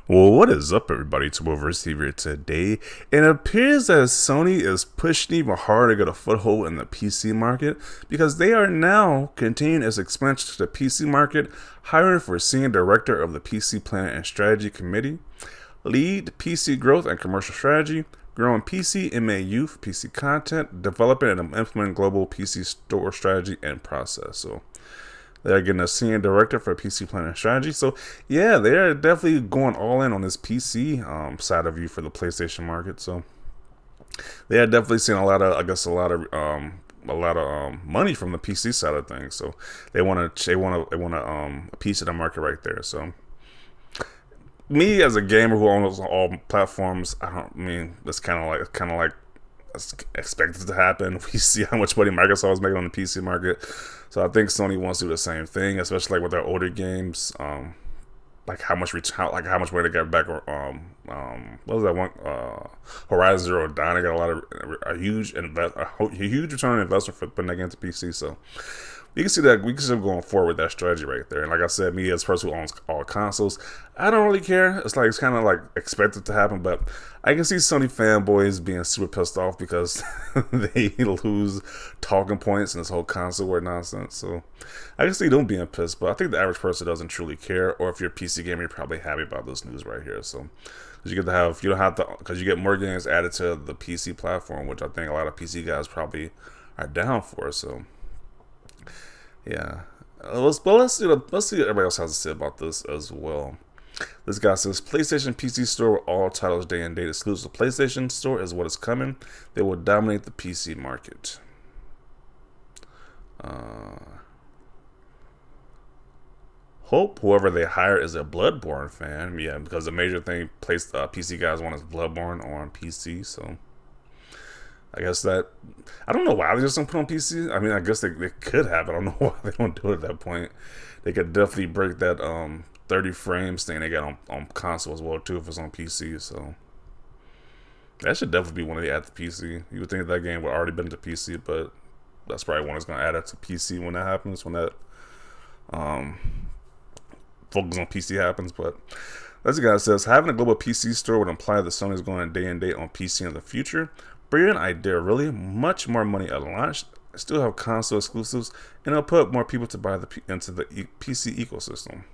Well, what is up, everybody? It's Steve here today. It appears that Sony is pushing even harder to get a foothold in the PC market because they are now continuing its expansion to the PC market, hiring for senior director of the PC Planning and Strategy Committee, lead PC growth and commercial strategy, growing PC MAU for PC content, developing and implementing global PC store strategy and process. So they're getting a senior director for PC planning and strategy. So yeah, they're definitely going all in on this PC side of you for the PlayStation market. So they are definitely seeing a lot of, I guess, a lot of money from the PC side of things. So they want a piece of the market right there. So me as a gamer who owns all platforms, I mean, that's kind of like expected to happen. We see how much money Microsoft is making on the PC market, so I think Sony wants to do the same thing, especially like with their older games. Like how much money they got back. What was that one? Horizon Zero Dawn. They got a huge return on investment for putting that game into PC. So you can see that we can still going forward with that strategy right there. And like I said, me as a person who owns all consoles, I don't really care. It's kind of like expected to happen, but I can see Sony fanboys being super pissed off because they lose talking points in this whole console war nonsense. So I can see them being pissed, but I think the average person doesn't truly care. Or if you're a PC gamer, you're probably happy about this news right here. So because you get more games added to the PC platform, which I think a lot of PC guys probably are down for. So yeah, let's see what everybody else has to say about this as well. This guy says PlayStation PC Store with all titles day and date exclusive. PlayStation Store is what is coming. They will dominate the PC market. Hope whoever they hire is a Bloodborne fan. Yeah, because the major thing PC guys want is Bloodborne on PC. So I guess that I don't know why they just don't put on PC. I mean, I guess they could have. I don't know why they don't do it at that point. They could definitely break that 30 frames thing they got on console as well too if it's on PC. So that should definitely be one of the add to PC. You would think that game would already been to PC, but that's probably one that's gonna add it to PC when that happens. When that focus on PC happens, but. This guy says, having a global PC store would imply that Sony is going day and date on PC in the future. Brilliant idea, really. Much more money at launch. Still have console exclusives, and it'll put more people to buy into the PC ecosystem.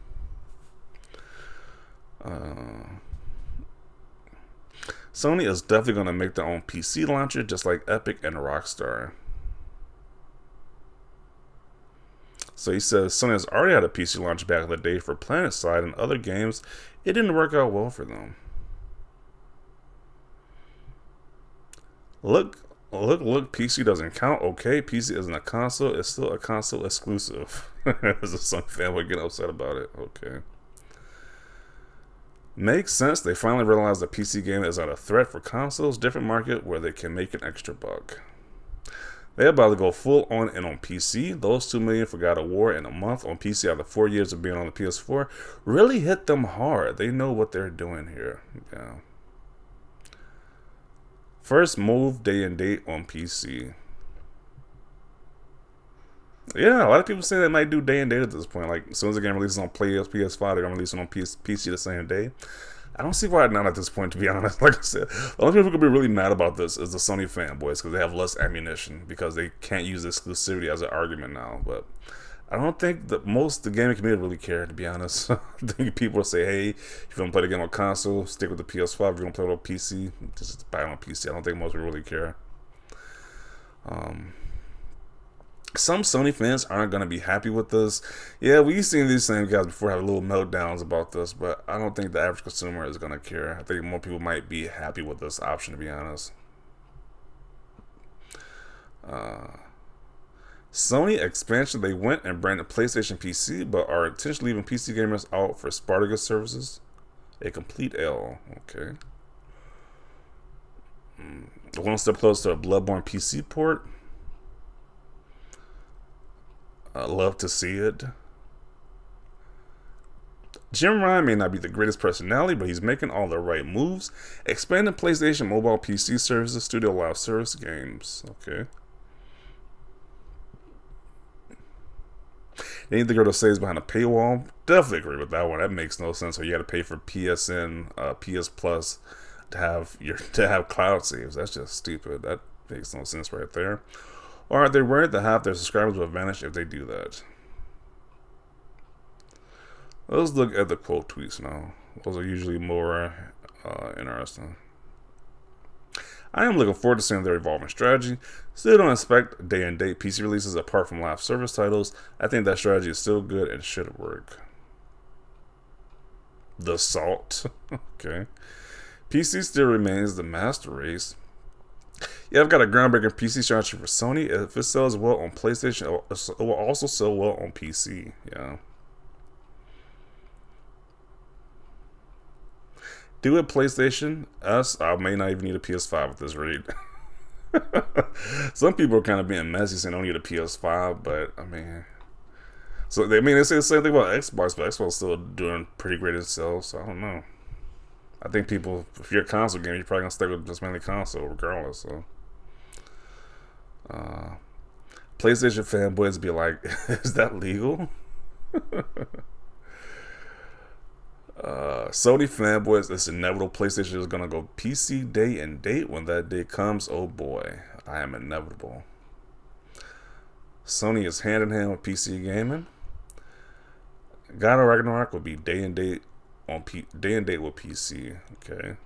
Sony is definitely going to make their own PC launcher, just like Epic and Rockstar. So he says Sony has already had a PC launch back in the day for PlanetSide and other games. It didn't work out well for them. Look, PC doesn't count. Okay, PC isn't a console. It's still a console exclusive. There's some family getting upset about it. Okay. Makes sense. They finally realized that PC gaming is not a threat for consoles. Different market where they can make an extra buck. They're about to go full on and on PC. Those 2 million for God of War in a month on PC after 4 years of being on the PS4 really hit them hard. They know what they're doing here. Yeah. First move day and date on PC. Yeah, a lot of people say they might do day and date at this point. Like as soon as the game releases on PS5, they're gonna release it on PC the same day. I don't see why not at this point, to be honest. Like I said, the only people who could be really mad about this is the Sony fanboys because they have less ammunition because they can't use exclusivity as an argument now. But I don't think that the gaming community really care, to be honest. I think people will say, hey, if you want to play the game on console, stick with the PS5. If you want to play it on PC, just buy it on PC. I don't think most people really care. Some Sony fans aren't going to be happy with this. Yeah, we've seen these same guys before have little meltdowns about this, but I don't think the average consumer is going to care. I think more people might be happy with this option, to be honest. Sony expansion, they went and branded PlayStation PC, but are intentionally leaving PC gamers out for Spartacus services. A complete L. Okay. One step closer to a Bloodborne PC port. I love to see it. Jim Ryan may not be the greatest personality, but he's making all the right moves. Expanding PlayStation mobile PC services, Studio Live Service games. Okay. Anything girl that says behind a paywall, definitely agree with that one. That makes no sense. So you got to pay for PSN, PS Plus to have cloud saves. That's just stupid. That makes no sense right there. Or are they worried that half their subscribers will vanish if they do that? Let's look at the quote tweets now. Those are usually more interesting. I am looking forward to seeing their evolving strategy. Still don't expect day and date PC releases apart from live service titles. I think that strategy is still good and should work. The Salt. Okay. PC still remains the master race. Yeah, I've got a groundbreaking PC strategy for Sony. If it sells well on PlayStation, it will also sell well on PC. Yeah. Do it, PlayStation. I may not even need a PS5 at this rate. Some people are kind of being messy saying I don't need a PS5, but I mean, they say the same thing about Xbox, but Xbox is still doing pretty great in sales. So I don't know. I think people, if you're a console gamer, you're probably gonna stick with just mainly console regardless. So, PlayStation fanboys be like, "Is that legal?" Sony fanboys, it's inevitable. PlayStation is gonna go PC day and date. When that day comes, oh boy, I am inevitable. Sony is hand in hand with PC gaming. God of Ragnarok will be day and date day and date with PC. Okay.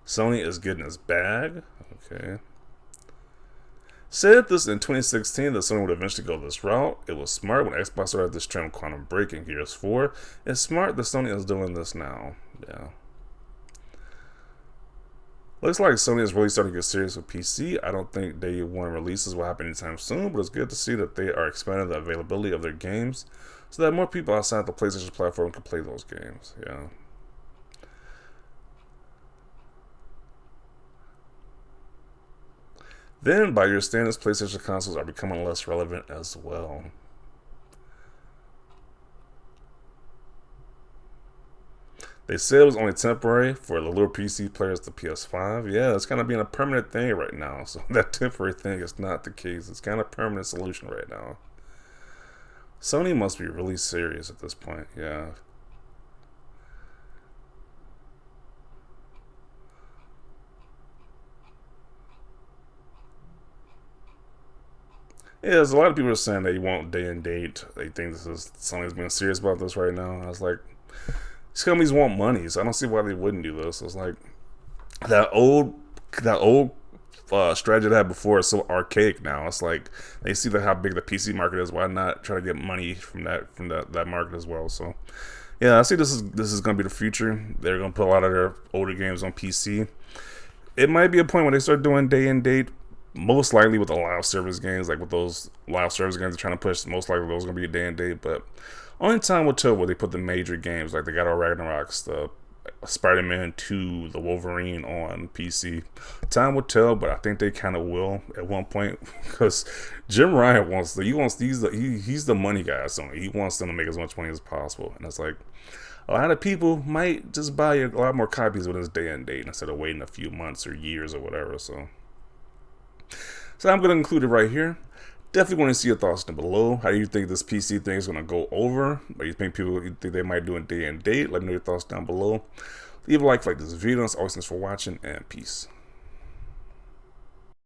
Sony is getting its bag. Okay. Said this in 2016 that Sony would eventually go this route. It was smart when Xbox started this trend of Quantum Break in Gears 4. It's smart that Sony is doing this now. Yeah. Looks like Sony is really starting to get serious with PC. I don't think day one releases will happen anytime soon, but it's good to see that they are expanding the availability of their games so that more people outside the PlayStation platform can play those games. Yeah. Then, by your standards, PlayStation consoles are becoming less relevant as well. They said it was only temporary for the little PC players to PS5. Yeah, it's kind of being a permanent thing right now. So that temporary thing is not the case. It's kind of a permanent solution right now. Sony must be really serious at this point. Yeah. Yeah, there's a lot of people are saying they want day and date. They think Sony's being serious about this right now. I was like, these companies want money, so I don't see why they wouldn't do this. It's like that old strategy they had before is so archaic now. It's like they see how big the PC market is. Why not try to get money from that market as well? So yeah, I see this is going to be the future. They're going to put a lot of their older games on PC. It might be a point when they start doing day and date. Most likely with the live service games, like with those live service games they're trying to push, most likely those are going to be a day and date. But only time will tell where they put the major games, like the God of Ragnaroks, the Spider-Man 2, the Wolverine on PC. Time will tell, but I think they kind of will at one point because Jim Ryan he's the money guy, so he wants them to make as much money as possible. And it's like a lot of people might just buy a lot more copies with this day and date instead of waiting a few months or years or whatever. So I'm going to include it right here. Definitely want to see your thoughts down below. How do you think this PC thing is going to go over? Or you think they might do a day and date? Let me know your thoughts down below. Leave a like this video. It's always thanks for watching, and peace.